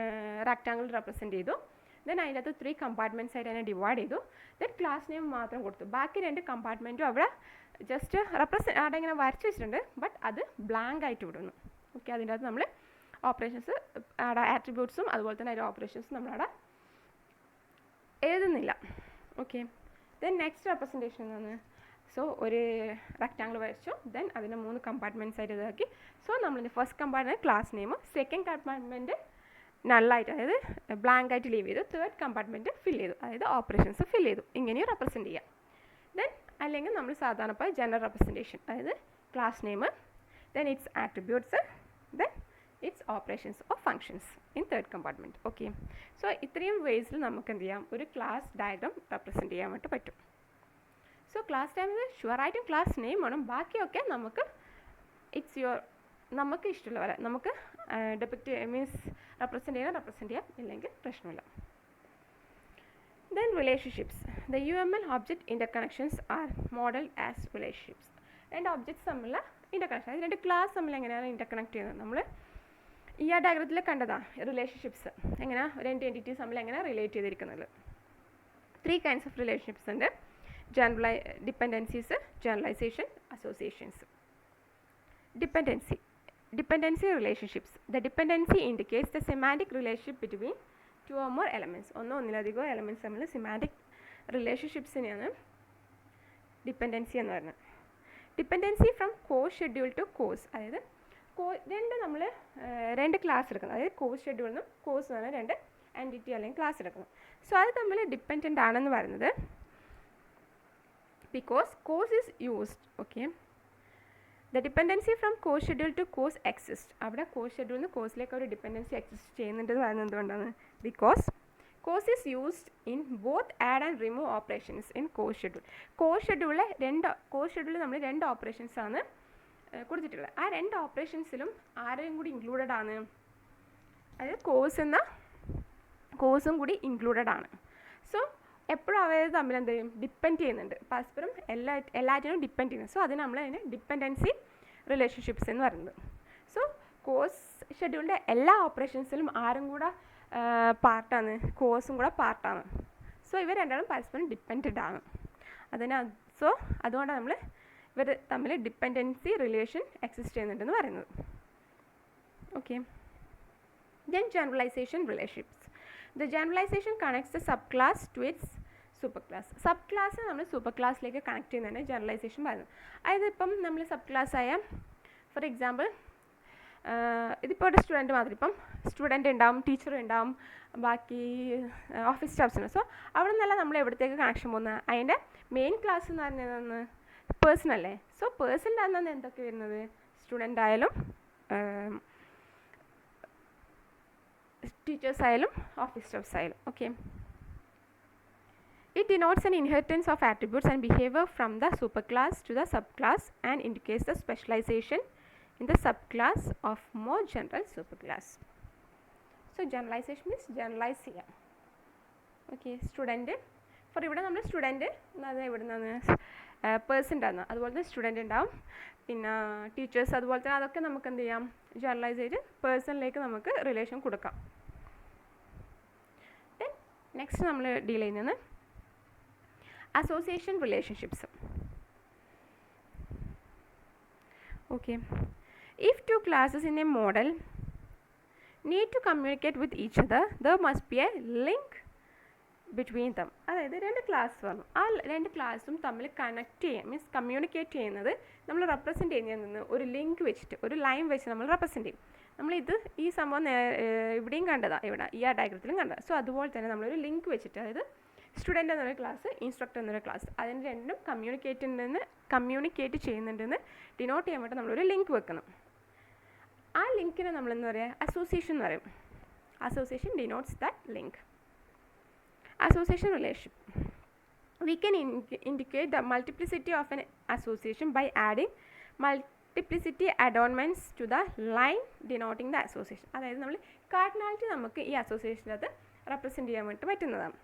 റെക്റ്റാങ്കിൾ റെപ്രസെൻ്റ് ചെയ്തു. ദെൻ അതിൻ്റെ അകത്ത് 3 കമ്പാർട്ട്മെൻറ്റ്സ് ആയിട്ട് അതിനെ ഡിവൈഡ് ചെയ്തു. ദെൻ ക്ലാസ് നെയിം മാത്രം കൊടുത്തു. ബാക്കി 2 കമ്പാർട്ട്മെൻറ്റും അവിടെ ജസ്റ്റ് അവിടെ ഇങ്ങനെ വരച്ച് വെച്ചിട്ടുണ്ട്, ബട്ട് അത് ബ്ലാങ്ക് ആയിട്ട് വിടുന്നു. ഓക്കെ, അതിൻ്റെ അകത്ത് നമ്മൾ ഓപ്പറേഷൻസ് അവിടെ ആട്രിബ്യൂട്ട്സും അതുപോലെ തന്നെ അതിൻ്റെ ഓപ്പറേഷൻസും നമ്മളവിടെ എഴുതുന്നില്ല. ഓക്കെ, ദെൻ നെക്സ്റ്റ് റെപ്രസെൻറ്റേഷൻ എന്നാണ്, സോ ഒരു റെക്റ്റാങ്കിൾ വരച്ചു. ദെൻ അതിനെ 3 കമ്പാർട്ട്മെൻറ്റ്സ് ആയിട്ട് ഇതാക്കി. സോ നമ്മളിൻ്റെ first compartment class name, second compartment നള്ളായിട്ട്, അതായത് ബ്ലാങ്ക് ആയിട്ട് ലീവ് ചെയ്തു. 3rd കമ്പാർട്ട്മെൻറ്റ് ഫിൽ ചെയ്തു, അതായത് ഓപ്പറേഷൻസ് ഫിൽ ചെയ്തു. ഇങ്ങനെയും റെപ്രസെൻറ്റ് ചെയ്യാം. ദെൻ അല്ലെങ്കിൽ നമ്മൾ സാധാരണ ഇപ്പോൾ ജനറൽ റെപ്രസെൻറ്റേഷൻ, അതായത് class name, then it's attributes, then it's operations of functions in 3rd compartment. Okay, so ഇത്രയും വേസിൽ നമുക്ക് എന്ത് ചെയ്യാം, ഒരു ക്ലാസ് ഡയഗ്രം റെപ്രസെൻറ്റ് ചെയ്യാൻ വേണ്ടി പറ്റും. സോ ക്ലാസ് ഡയഗ്രം ഷുവറായിട്ടും ക്ലാസ് നെയിം വേണം. ബാക്കിയൊക്കെ നമുക്ക് നമുക്ക് ഇഷ്ടമുള്ള പോലെ നമുക്ക് ഡെപിക്റ്റ് മീൻസ് റെപ്രസെൻറ്റ് ചെയ്യാം, ഇല്ലെങ്കിൽ പ്രശ്നമില്ല. Then relationships. The UML object interconnections are modeled as relationships. 2 objects തമ്മിലുള്ള ഇൻ്റർകണക്ഷൻ, അത് 2 ക്ലാസ് തമ്മിൽ എങ്ങനെയാണ് ഇൻ്റർകണക്ട് ചെയ്യുന്നത്. നമ്മൾ ഈ ഡയഗ്രത്തിൽ കണ്ടതാണ് റിലേഷൻഷിപ്സ്, എങ്ങനെ 2 എൻറ്റിറ്റീസ് തമ്മിൽ എങ്ങനെ റിലേറ്റ് ചെയ്തിരിക്കുന്നത്. 3 kinds of relationships ഉണ്ട്: dependencies, generalization, associations. Dependency relationships. The dependency indicates the semantic relationship between 2 or more elements. ഒന്നിലധികം എലമെൻറ്റ്സ് തമ്മിൽ സിമാറ്റിക് റിലേഷൻഷിപ്സിനെയാണ് ഡിപ്പെൻഡൻസി എന്ന് പറയുന്നത്. Dependency from course schedule two course, അതായത് നമ്മൾ 2 ക്ലാസ് എടുക്കുന്നത്, അതായത് കോഴ്സ് ഷെഡ്യൂളിനും കോഴ്സ് എന്ന് പറഞ്ഞാൽ 2 എൻറ്റിറ്റി അല്ലെങ്കിൽ ക്ലാസ് എടുക്കുന്നു. സോ അത് തമ്മിൽ ഡിപ്പെൻഡൻ്റ് ആണെന്ന് പറയുന്നത് because course is used. Okay, the dependency from course schedule two course exist. അവിടെ കോഴ്സ് ഷെഡ്യൂളിൽ നിന്ന് കോഴ്സിലേക്ക് ഒരു ഡിപ്പെൻഡൻസി എക്സിസ്റ്റ് ചെയ്യുന്നുണ്ടെന്ന് പറയുന്നത് എന്തുകൊണ്ടാണ്? Because course is used in both add and remove operations in course schedule. Course ഷെഡ്യൂളിൽ നമ്മൾ 2 ഓപ്പറേഷൻസ് ആണ് കൊടുത്തിട്ടുള്ളത്. ആ 2 ഓപ്പറേഷൻസിലും ആരെയും കൂടി ഇൻക്ലൂഡഡ് ആണ്, അതായത് കോഴ്സും കൂടി ഇൻക്ലൂഡഡ് ആണ്. സോ എപ്പോഴും അവർ തമ്മിൽ എന്ത് ചെയ്യും, ഡിപ്പെൻഡ് ചെയ്യുന്നുണ്ട്, പരസ്പരം എല്ലാറ്റിനും ഡിപ്പെൻഡ് ചെയ്യുന്നത്. സോ അതിന് നമ്മളതിന് ഡിപ്പെൻഡൻസി റിലേഷൻഷിപ്സ് എന്ന് പറയുന്നത്. സോ കോഴ്സ് ഷെഡ്യൂളിൻ്റെ എല്ലാ ഓപ്പറേഷൻസിലും ആരും കൂടെ പാർട്ടാണ്, കോഴ്സും കൂടെ പാർട്ടാണ്. സോ ഇവർ രണ്ടാളും പരസ്പരം ഡിപ്പെൻഡൻ്റ് ആണ്. സോ അതുകൊണ്ടാണ് ഇവർ തമ്മിൽ ഡിപ്പെൻഡൻസി റിലേഷൻ എക്സിസ്റ്റ് ചെയ്യുന്നുണ്ടെന്ന് പറയുന്നത്. Okay, then generalization relationships. The generalization connects the subclass to its superclass. Subclass നമ്മൾ സൂപ്പർ ക്ലാസ്സിലേക്ക് കണക്ട് ചെയ്യുന്നതാണ് ജനറലൈസേഷൻ പറയുന്നത്. അതായത് ഇപ്പം നമ്മൾ സബ് ക്ലാസ് ആയ ഫോർ എക്സാമ്പിൾ ഇതിപ്പോൾ ഒരു സ്റ്റുഡൻറ്റ് മാത്രം, ഇപ്പം സ്റ്റുഡൻറ്റ് ഉണ്ടാവും, ടീച്ചർ ഉണ്ടാവും, ബാക്കി ഓഫീസ് സ്റ്റാഫ്സ് ഉണ്ട്. സോ അവിടെ നിന്നല്ല നമ്മൾ എവിടത്തേക്ക് കണക്ഷൻ പോകുന്നത്, അതിൻ്റെ മെയിൻ ക്ലാസ് എന്ന് പറഞ്ഞത് പേഴ്സൺ അല്ലേ. സോ പേഴ്സണിൻ്റെ അന്നാണ് എന്തൊക്കെ വരുന്നത്, സ്റ്റുഡൻ്റ് ആയാലും ടീച്ചേഴ്സ് ആയാലും ഓഫീസ് സ്റ്റാഫ്സ് ആയാലും. Okay, it denotes an inheritance of attributes and behavior from the superclass to the subclass and indicates the specialization in the subclass of more general superclass. So generalization means generalize ചെയ്യാം. Okay, student four ഇവിടെ നമ്മൾ student അത് ഇവിടെ നിന്നാണ് person ഉണ്ടാകുന്നത്, അതുപോലെ തന്നെ student ഉണ്ടാവും, പിന്നെ ടീച്ചേഴ്സ്, അതുപോലെ തന്നെ അതൊക്കെ നമുക്ക് എന്ത് ചെയ്യാം, ജനറലൈസ് ചെയ്ത് പേഴ്സണിലേക്ക് നമുക്ക് റിലേഷൻ കൊടുക്കാം. ദെൻ നെക്സ്റ്റ് നമ്മൾ ഡീൽ ചെയ്യുന്നത് association relationships. Okay, if 2 classes in a model need to communicate with each other, there must be a link between them. അതായത് 2 ക്ലാസ് വന്നു, ആ 2 ക്ലാസ്സും തമ്മിൽ കണക്ട് ചെയ്യാൻ മീൻസ് കമ്മ്യൂണിക്കേറ്റ് ചെയ്യുന്നത് നമ്മൾ റെപ്രസെൻറ്റ് ചെയ്യുന്നതിൽ ഒരു ലിങ്ക് വെച്ചിട്ട്, ഒരു ലൈൻ വെച്ച് നമ്മൾ റെപ്രസെൻറ്റ് ചെയ്യും. നമ്മളിത് ഈ സംഭവം ഇവിടെയും കണ്ടതാണ്, ഇവിടെ ഈ ഡയഗ്രത്തിലും കണ്ടതാണ്. സോ അതുപോലെ തന്നെ നമ്മളൊരു ലിങ്ക് വെച്ചിട്ട്, അതായത് സ്റ്റുഡൻറ്റ് എന്നൊരു ക്ലാസ്, ഇൻസ്ട്രക്ടർ എന്നൊരു ക്ലാസ്. അതിന് രണ്ടും കമ്മ്യൂണിക്കേറ്റ് ചെയ്യുന്നുണ്ടെന്ന് ഡിനോട്ട് ചെയ്യാൻ വേണ്ടി നമ്മളൊരു ലിങ്ക് വെക്കണം. ആ ലിങ്കിനെ നമ്മളെന്താ പറയുക, അസോസിയേഷൻ എന്ന് പറയും. Association denotes that link. Association relation. We can indicate the multiplicity of an association by adding multiplicity adornments to the line denoting the association. അതായത് നമ്മൾ കാർഡിനാലിറ്റി നമുക്ക് ഈ അസോസിയേഷനകത്ത് റെപ്രസെൻറ്റ് ചെയ്യാൻ വേണ്ടി പറ്റുന്നതാണ്.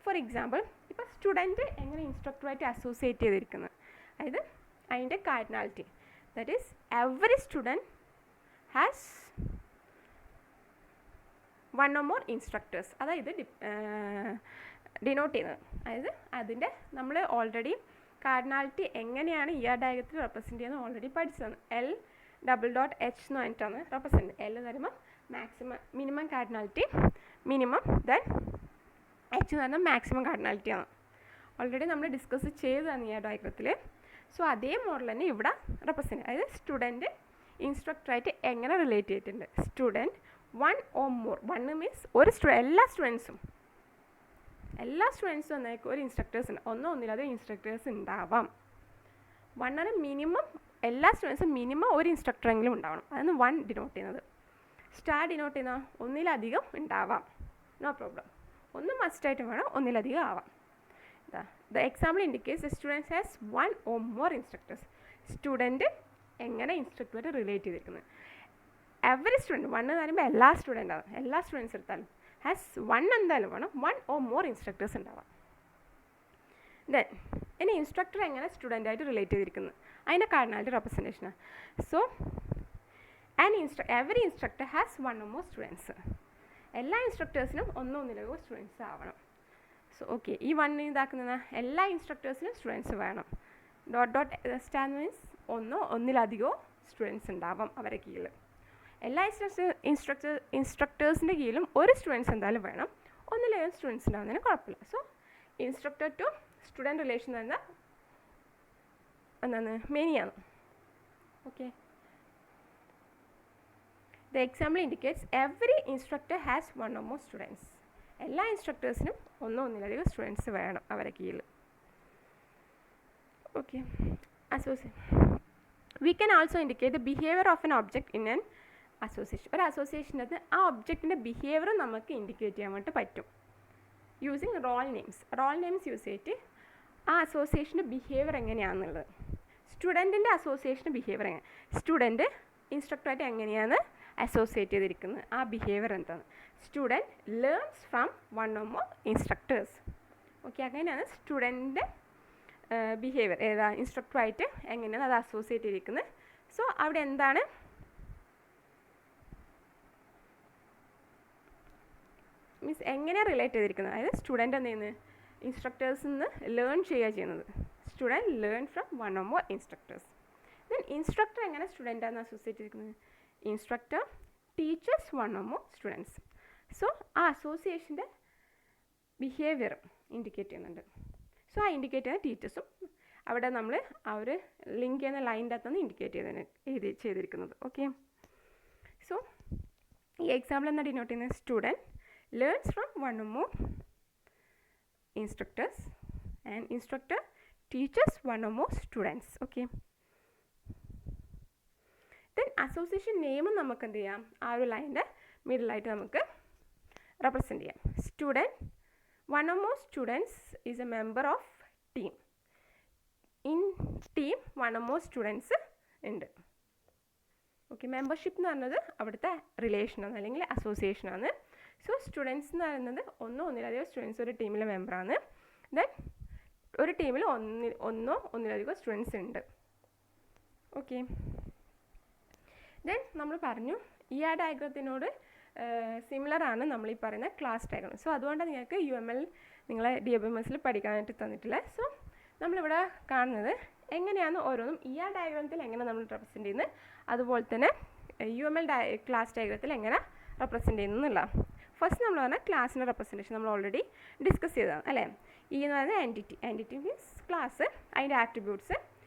ഫോർ എക്സാമ്പിൾ, ഇപ്പോൾ സ്റ്റുഡൻറ്റ് എങ്ങനെ ഇൻസ്ട്രക്ടറുമായിട്ട് അസോസിയേറ്റ് ചെയ്തിരിക്കുന്നത്, അതായത് അതിൻ്റെ cardinality, that is every student has one or more instructors. അതായത് ഡിനോട്ട് ചെയ്യുന്നത്. അതായത് അതിൻ്റെ നമ്മൾ ഓൾറെഡി കാർഡിനാലിറ്റി എങ്ങനെയാണ് ഈ ഡയഗ്രത്തിൽ റെപ്രസെൻറ്റ് ചെയ്യുന്നത് ഓൾറെഡി പഠിച്ചതാണ്. L_H എന്ന് പറഞ്ഞിട്ടാണ് റെപ്രസെൻറ്റ്. L എന്ന് പറയുമ്പോൾ minimum cardinality, minimum, then H എന്ന് പറഞ്ഞാൽ മാക്സിമം കാർഡിനാലിറ്റിയാണ്. ഓൾറെഡി നമ്മൾ ഡിസ്കസ് ചെയ്തതാണ് ഈ ഡയഗ്രത്തിൽ. സോ അതേ മോഡൽ തന്നെ ഇവിടെ റെപ്രസെൻറ്റ്. അതായത് സ്റ്റുഡൻറ്റ് ഇൻസ്ട്രക്ടറായിട്ട് എങ്ങനെ റിലേറ്റ് ചെയ്തിട്ടുണ്ട്. Student one or more, one means ഒരു എല്ലാ സ്റ്റുഡൻസും എന്നേക്കും ഒരു ഇൻസ്ട്രക്ടേഴ്സ് ഉണ്ട്. ഒന്നിലധികം ഇൻസ്ട്രക്ടേഴ്സ് ഉണ്ടാവാം. വണ്ണിന് മിനിമം എല്ലാ സ്റ്റുഡൻസും മിനിമം ഒരു ഇൻസ്ട്രക്ടറെങ്കിലും ഉണ്ടാവണം. അതാണ് വൺ ഡിനോട്ട് ചെയ്യുന്നത്. സ്റ്റാർ ഡിനോട്ട് ചെയ്യുന്ന ഒന്നിലധികം ഉണ്ടാവാം, നോ പ്രോബ്ലം. ഒന്ന് മസ്റ്റായിട്ട് വേണം, ഒന്നിലധികം ആവാം. The example indicates the students has one or more instructors. Student എങ്ങനെ ഇൻസ്ട്രക്ടറുമായിട്ട് റിലേറ്റ് ചെയ്തിരിക്കുന്നത്. എവറി സ്റ്റുഡൻറ്റ്, വൺ എന്ന് പറയുമ്പോൾ എല്ലാ സ്റ്റുഡൻറ്റാണ്, എല്ലാ സ്റ്റുഡൻസ് എടുത്താലും ഹാസ് വൺ എന്തായാലും വേണം, വൺ ഓർ മോർ ഇൻസ്ട്രക്ടേഴ്സ് ഉണ്ടാവാം. ദെൻ ഇനി ഇൻസ്ട്രക്ടർ എങ്ങനെ സ്റ്റുഡൻ്റായിട്ട് റിലേറ്റ് ചെയ്തിരിക്കുന്നത്, അതിൻ്റെ കാർഡിനാലിറ്റി റെപ്രസെൻറ്റേഷനാണ്. So every instructor has one or more students. എല്ലാ ഇൻസ്ട്രക്ടേഴ്സിനും ഒന്നിലധികം സ്റ്റുഡൻസ് ആവണം. സോ ഓക്കെ, ഈ വൺ ഇതാക്കുന്ന എല്ലാ ഇൻസ്ട്രക്ടേഴ്സിനും സ്റ്റുഡൻസ് വേണം. സ്റ്റാർ മീൻസ് ഒന്നിലധികമോ സ്റ്റുഡൻസ് ഉണ്ടാവാം അവരെ കീഴിൽ. എല്ലാ ഇൻസ്ട്രക്ടേഴ്സിൻ്റെ കീഴിലും ഒരു സ്റ്റുഡൻസ് എന്തായാലും വേണം, ഒന്നിലധികം സ്റ്റുഡൻസ് ഉണ്ടാവുന്നതിന് കുഴപ്പമില്ല. So instructor to student relation എന്താണ് മെനിയാണ്. Okay, the example indicates every instructor has one or more students. എല്ലാ ഇൻസ്ട്രക്ടേഴ്സിനും ഒന്നിലധികം സ്റ്റുഡൻസ് വേണം അവരെ കീഴിൽ. Okay, we can also indicate the behavior of an object in an association. ഒരു അസോസിയേഷനകത്ത് ആ ഒബ്ജക്റ്റിൻ്റെ ബിഹേവിയർ നമുക്ക് ഇൻഡിക്കേറ്റ് ചെയ്യാൻ വേണ്ടി പറ്റും യൂസിങ് റോൾ നെയിംസ് യൂസ് ചെയ്തിട്ട് ആ അസോസിയേഷൻ്റെ ബിഹേവിയർ എങ്ങനെയാണെന്നുള്ളത്. സ്റ്റുഡൻറ്റിൻ്റെ അസോസിയേഷൻ്റെ ബിഹേവിയർ എങ്ങനെ, സ്റ്റുഡൻറ്റ് ഇൻസ്ട്രക്ടറായിട്ട് എങ്ങനെയാണ് അസോസിയേറ്റ് ചെയ്തിരിക്കുന്നത്, ആ ബിഹേവിയർ എന്താണ്. Student learns from one or more instructors. Okay, അങ്ങനെയാണ് സ്റ്റുഡൻറ്റിൻ്റെ ബിഹേവിയർ ഇൻസ്ട്രക്ടറായിട്ട് എങ്ങനെയാണ് അത് അസോസിയേറ്റ് ചെയ്തിരിക്കുന്നത്. സോ അവിടെ എന്താണ് മീൻസ് എങ്ങനെയാണ് റിലേറ്റ് ചെയ്തിരിക്കുന്നത്, അതായത് സ്റ്റുഡൻറ്റ് എന്ത് ചെയ്യുന്നത് ഇൻസ്ട്രക്ടേഴ്സിൽ നിന്ന് ലേൺ ചെയ്യുന്നത്. Student learn from one or more instructors. Then instructor എങ്ങനെ സ്റ്റുഡൻറ്റാണ് അസോസിയേറ്റ് ചെയ്തിരിക്കുന്നത്. Instructor teachers one or more students. So ആ അസോസിയേഷൻ്റെ ബിഹേവിയർ ഇൻഡിക്കേറ്റ് ചെയ്യുന്നുണ്ട്. സോ ആ ഇൻഡിക്കേറ്റ് ചെയ്യുന്ന ടീച്ചേഴ്സും അവിടെ നമ്മൾ ആ ഒരു ലിങ്ക് ചെയ്യുന്ന ലൈൻ്റെ അകത്താണ് ഇൻഡിക്കേറ്റ് ചെയ്തിരിക്കുന്നത്. ഓക്കെ, സോ ഈ എക്സാമ്പിൾ എന്താ ഡിനോട്ട് ചെയ്യുന്നത്, student learns from one or more instructors and instructor teachers one or more students. Okay, then association നെയിമും നമുക്ക് എന്ത് ചെയ്യാം, ആ ഒരു ലൈൻ്റെ മിഡിലായിട്ട് നമുക്ക് റെപ്രസെൻറ്റ് ചെയ്യാം. Student one or more students is a member of team. In team one or more students ഉണ്ട്. Okay, membership എന്ന് പറയുന്നത് അവിടുത്തെ റിലേഷനാണ് അല്ലെങ്കിൽ അസോസിയേഷനാണ്. സോ സ്റ്റുഡൻസ് എന്ന് പറയുന്നത് ഒന്നിലധികം സ്റ്റുഡൻസ് ഒരു ടീമിലെ മെമ്പറാണ്. ദെൻ ഒരു ടീമിൽ ഒന്നിലധികം സ്റ്റുഡൻസ് ഉണ്ട്. ഓക്കെ, ദെൻ നമ്മൾ പറഞ്ഞു ഈ ആ ഡയഗ്രത്തിനോട് സിമിലർ ആണ് നമ്മൾ ഈ പറയുന്ന ക്ലാസ് ഡയഗ്രം. സോ അതുകൊണ്ട് നിങ്ങൾക്ക് UML നിങ്ങളെ DBMSൽ പഠിക്കാനായിട്ട് തന്നിട്ടില്ല. സോ നമ്മളിവിടെ കാണുന്നത് എങ്ങനെയാണ് ഓരോന്നും ഈ ആ ഡയഗ്രത്തിൽ എങ്ങനെ നമ്മൾ റെപ്രസെൻറ്റ് ചെയ്യുന്നത്, അതുപോലെ തന്നെ UML ക്ലാസ് ഡയഗ്രത്തിൽ എങ്ങനെ റെപ്രസെൻറ്റ് ചെയ്യുന്നുള്ള. ഫസ്റ്റ് നമ്മൾ പറഞ്ഞാൽ ക്ലാസ്സിൻ്റെ റെപ്രസെൻറ്റേഷൻ നമ്മൾ ഓൾറെഡി ഡിസ്കസ് ചെയ്തതാണ് അല്ലേ. എന്ന് പറയുന്നത് എൻറ്റിറ്റി മീൻസ് ക്ലാസ്, അതിൻ്റെ ആട്രിബ്യൂട്ട്സ്,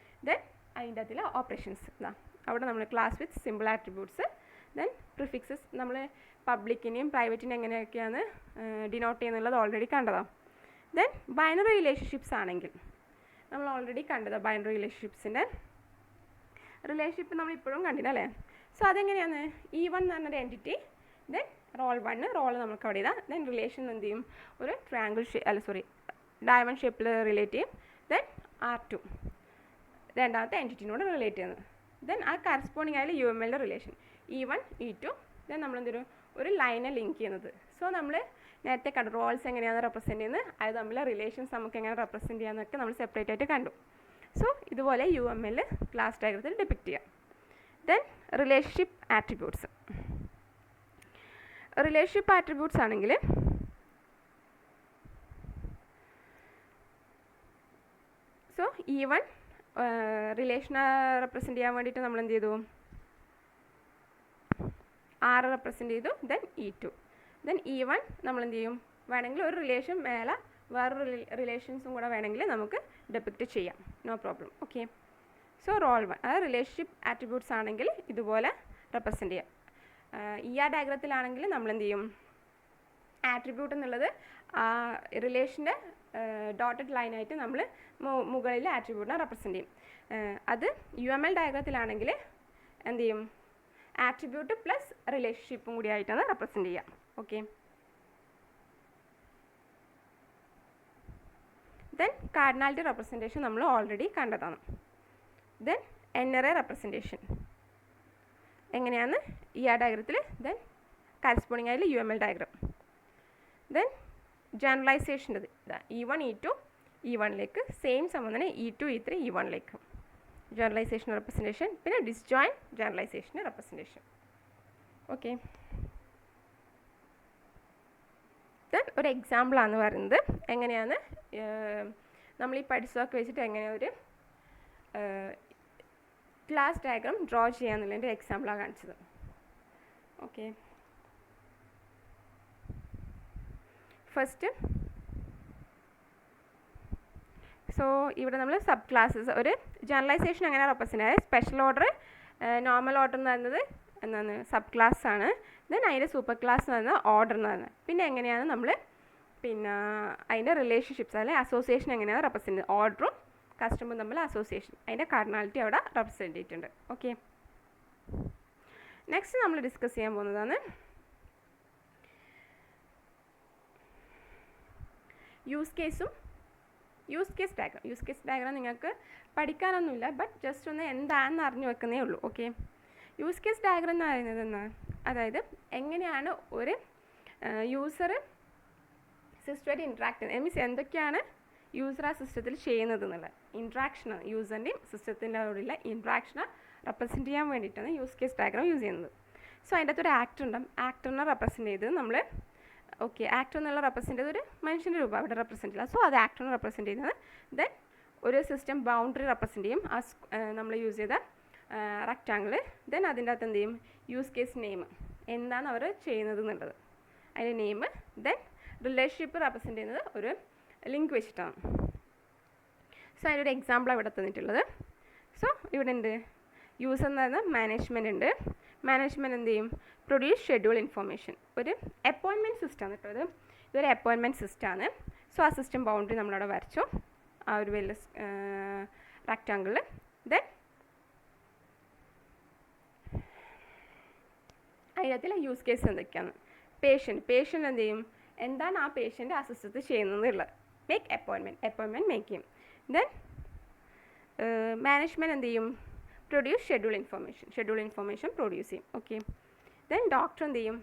ദെൻ അതിൻ്റെ അതിലെ ഓപ്പറേഷൻസ്. അവിടെ നമ്മൾ class with simple attributes, then prefixes നമ്മൾ പബ്ലിക്കിനെയും പ്രൈവറ്റിനെയും എങ്ങനെയൊക്കെയാണ് ഡിനോട്ട് ചെയ്യുന്നുള്ളത് ഓൾറെഡി കണ്ടതാണ്. ദെൻ ബൈനറി റിലേഷൻഷിപ്സ് ആണെങ്കിൽ നമ്മൾ ഓൾറെഡി കണ്ടത് ബൈനറി റിലേഷൻഷിപ്സിൻ്റെ റിലേഷൻഷിപ്പ് നമ്മൾ ഇപ്പോഴും കണ്ടില്ല. സോ അതെങ്ങനെയാണ്, E1 എന്ന് പറഞ്ഞൊരു എൻറ്റിറ്റി, ദെൻ റോൾ 1 റോൾ നമുക്ക് അവിടെ ഇതാ, ദെൻ റിലേഷൻ എന്ത് ചെയ്യും, ഒരു ട്രയാങ്കിൾ ഡയമണ്ട് ഷേപ്പിൽ റിലേറ്റ് ചെയ്യും. ദെൻ R2 രണ്ടാമത്തെ എൻറ്റിറ്റിനോട് റിലേറ്റ് ചെയ്യുന്നത്. ദെൻ ആ കറസ്പോണ്ടിങ് ആയാലും UMLൻ്റെ റിലേഷൻ E1 E2. ദെൻ നമ്മളെന്തൊരു ഒരു ലൈനെ ലിങ്ക് ചെയ്യുന്നത്. സോ നമ്മൾ നേരത്തെ കണ്ടു റോൾസ് എങ്ങനെയാണ് റെപ്രസെൻറ്റ് ചെയ്യുന്നത്, അത് തമ്മിലെ റിലേഷൻസ് നമുക്ക് എങ്ങനെ റെപ്രസെൻറ്റ് ചെയ്യാമെന്നൊക്കെ നമ്മൾ സെപ്പറേറ്റ് ആയിട്ട് കണ്ടു. സോ ഇതുപോലെ UML ക്ലാസ് ഡയഗ്രത്തിൽ ഡിപ്പിക്റ്റ് ചെയ്യാം. Then relationship attributes. Relationship attributes ആണെങ്കിൽ സോ E1 റിലേഷനെ റെപ്രസെൻറ്റ് ചെയ്യാൻ വേണ്ടിയിട്ട് നമ്മൾ എന്ത് ചെയ്തു, R റെപ്രസെൻറ്റ് ചെയ്തു. Then E2. ദെൻ E1 നമ്മൾ എന്ത് ചെയ്യും, വേണമെങ്കിൽ ഒരു റിലേഷൻ മേലെ വേറൊരു റിലേഷൻസും കൂടെ വേണമെങ്കിൽ നമുക്ക് ഡെപ്പിക്റ്റ് ചെയ്യാം, no problem. Okay. So role 1 അത് റിലേഷൻഷിപ്പ് ആട്രിബ്യൂട്ട്സ് ആണെങ്കിൽ ഇതുപോലെ റെപ്രസെൻറ്റ് ചെയ്യാം. ER ഡയഗ്രത്തിലാണെങ്കിൽ നമ്മൾ എന്ത് ചെയ്യും, ആട്രിബ്യൂട്ട് എന്നുള്ളത് റിലേഷൻ്റെ ഡോട്ടഡ് ലൈനായിട്ട് നമ്മൾ മുകളിൽ ആട്രിബ്യൂട്ടിനെ റെപ്രസെൻറ്റ് ചെയ്യും. അത് UML ഡയഗ്രത്തിലാണെങ്കിൽ എന്ത് ചെയ്യും, ആട്രിബ്യൂട്ട് പ്ലസ് റിലേഷൻഷിപ്പും കൂടി ആയിട്ടാണ് റെപ്രസെൻറ്റ് ചെയ്യുക. ഓക്കെ. ദെൻ കാർഡിനാലിറ്റി റെപ്രസെൻറ്റേഷൻ നമ്മൾ ഓൾറെഡി കണ്ടതാണ്. ദെൻ NRA റെപ്രസെൻറ്റേഷൻ എങ്ങനെയാണ് ER ഡയഗ്രത്തിൽ, ദെൻ കറസ്പോണ്ടിങ് ആയാലും UML ഡയഗ്രാം. ദെൻ ജനറലൈസേഷൻ്റെ E1 E2 E1ലേക്ക്, സെയിം സംബന്ധന E2 E3 E1ലേക്ക് ജനറലൈസേഷൻ റെപ്രസെൻറ്റേഷൻ. പിന്നെ disjoint generalisation representation. Okay. Then ഒരു എക്സാമ്പിളാണ് പറയുന്നത് എങ്ങനെയാണ് നമ്മൾ ഈ പഠിച്ചതൊക്കെ വെച്ചിട്ട് എങ്ങനെയാണ് ഒരു ക്ലാസ് ഡയഗ്രാം ഡ്രോ ചെയ്യാന്നുള്ളതിൻ്റെ എക്സാമ്പിളാണ് കാണിച്ചത്. ഓക്കെ. ഫസ്റ്റ് സോ ഇവിടെ നമ്മൾ സബ് ക്ലാസ്സസ് ഒരു ജനറലൈസേഷൻ എങ്ങനെ റെപ്രസെൻറ്റ് ആയത്, സ്പെഷ്യൽ ഓർഡർ നോർമൽ ഓർഡർ എന്ന് പറയുന്നത് എന്താണ് സബ് ക്ലാസ് ആണ്. ദെൻ അതിൻ്റെ സൂപ്പർ ക്ലാസ് എന്ന് പറയുന്നത് ഓർഡർ എന്ന് പറയുന്നത്. പിന്നെ എങ്ങനെയാണ് നമ്മൾ പിന്നെ അതിൻ്റെ റിലേഷൻഷിപ്സ് അല്ലെങ്കിൽ അസോസിയേഷൻ എങ്ങനെയാണ് റെപ്രസെൻറ്റ് ചെയ്യുന്നത്, ഓർഡറും കസ്റ്റമറും തമ്മിൽ അസോസിയേഷൻ, അതിൻ്റെ കാർഡിനാലിറ്റി അവിടെ റെപ്രസെൻറ്റ് ചെയ്തിട്ടുണ്ട്. ഓക്കെ. നെക്സ്റ്റ് നമ്മൾ ഡിസ്കസ് ചെയ്യാൻ പോകുന്നതാണ് use case diagram. Use case diagram നിങ്ങൾക്ക് പഠിക്കാനൊന്നുമില്ല, ബട്ട് ജസ്റ്റ് ഒന്ന് എന്താണെന്ന് അറിഞ്ഞു വെക്കുന്നേ ഉള്ളൂ. ഓക്കെ. യൂസ് കേസ് ഡയഗ്രാം എന്ന് പറയുന്നത് എന്നാൽ അതായത് എങ്ങനെയാണ് ഒരു യൂസർ സിസ്റ്റമായിട്ട് ഇൻട്രാക്ട് ചെയ്യുന്നത്, മീൻസ് എന്തൊക്കെയാണ് യൂസർ ആ സിസ്റ്റത്തിൽ ചെയ്യുന്നത് എന്നുള്ള ഇൻട്രാക്ഷനാണ്, യൂസറിൻ്റെയും സിസ്റ്റത്തിൻ്റെ കൂടെയുള്ള ഇൻട്രാക്ഷനെ റെപ്രസെൻറ്റ് ചെയ്യാൻ വേണ്ടിയിട്ടാണ് യൂസ് കേസ് ഡയഗ്രാം യൂസ് ചെയ്യുന്നത്. സോ അതിൻ്റെ അകത്തൊരു ആക്ടർ ഉണ്ടാകും. ആക്ടറിനെ റെപ്രസെൻറ്റ് ചെയ്ത് നമ്മൾ ഓക്കെ ആക്ടർ എന്നുള്ള റെപ്രസെൻറ്റ് ചെയ്ത് ഒരു മനുഷ്യൻ്റെ രൂപം അവിടെ റെപ്രസെൻറ്റ് ചെയ്യുക. സോ അത് ആക്ടറിനെ റെപ്രസെൻറ്റ് ചെയ്യുന്നത്. ദെൻ ഒരു സിസ്റ്റം ബൗണ്ടറി റെപ്രസെൻറ്റ് ചെയ്യും, ആ നമ്മൾ യൂസ് ചെയ്ത റെക്റ്റാങ്കിൾ. ദെൻ അതിൻ്റെ അകത്ത് എന്ത് ചെയ്യും, യൂസ് കേസ് നെയിം എന്താണ് അവർ ചെയ്യുന്നത് എന്നുള്ളത് അതിൻ്റെ നെയിം. ദെൻ റിലേഷൻഷിപ്പ് റെപ്രസെൻറ്റ് ചെയ്യുന്നത് ഒരു ലിങ്ക് വെച്ചിട്ടാണ്. സോ അതിൻ്റെ ഒരു എക്സാമ്പിളാണ് ഇവിടെ തന്നിട്ടുള്ളത്. സോ ഇവിടെ ഉണ്ട് യൂസർ എന്ന് പറയുന്ന മാനേജ്മെൻറ്റ് ഉണ്ട്. മാനേജ്മെൻറ്റ് എന്ത് ചെയ്യും, പ്രൊഡ്യൂസ് ഷെഡ്യൂൾ ഇൻഫോർമേഷൻ. ഒരു അപ്പോയിൻമെൻറ്റ് സിസ്റ്റമാണ് കേട്ടോ ഇതൊരു അപ്പോയിൻമെൻറ്റ് സിസ്റ്റമാണ്. സോ ആ സിസ്റ്റം ബൗണ്ടറി നമ്മളവിടെ വരച്ചു ആ ഒരു വലിയ റെക്റ്റാങ്കിളിൽ. ദെൻ അതിനകത്തുള്ള യൂസ് കേസ് എന്തൊക്കെയാണ്, പേഷ്യൻ്റ് എന്ത് ചെയ്യും, എന്താണ് ആ പേഷ്യൻ്റ് ആ സിസ്റ്റത്തിൽ ചെയ്യുന്നതെന്നുള്ളത്, മേക്ക് അപ്പോയിൻമെൻറ്റ് മേക്ക് ചെയ്യും. ദെൻ മാനേജ്മെൻറ്റ് എന്ത് ചെയ്യും, പ്രൊഡ്യൂസ് ഷെഡ്യൂൾ ഇൻഫോർമേഷൻ പ്രൊഡ്യൂസ് ചെയ്യും. ഓക്കെ. ദെൻ ഡോക്ടർ എന്ത് ചെയ്യും,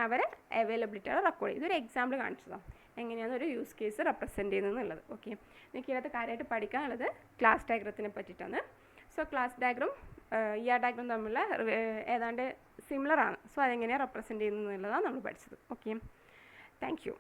അവരെ അവൈലബിലിറ്റിയുടെ റെക്കോർഡ് ചെയ്യും. ഇതൊരു എക്സാമ്പിൾ കാണിച്ചതാണ് എങ്ങനെയാണ് ഒരു യൂസ് കേസ് റെപ്രസെൻറ്റ് ചെയ്യുന്നത് എന്നുള്ളത്. ഓക്കെ. നിങ്ങൾക്ക് ഇതിനകത്ത് കാര്യമായിട്ട് പഠിക്കാനുള്ളത് ക്ലാസ് ഡയഗ്രത്തിനെ പറ്റിയിട്ടാണ്. So class diagram ER diagram തമ്മിലുള്ള ഏതാണ്ട് സിമിലർ ആണ്. സോ അതെങ്ങനെയാണ് റെപ്രസെൻറ്റ് ചെയ്യുന്നത് എന്നുള്ളതാണ് നമ്മൾ പഠിച്ചത്. ഓക്കെ. Thank you.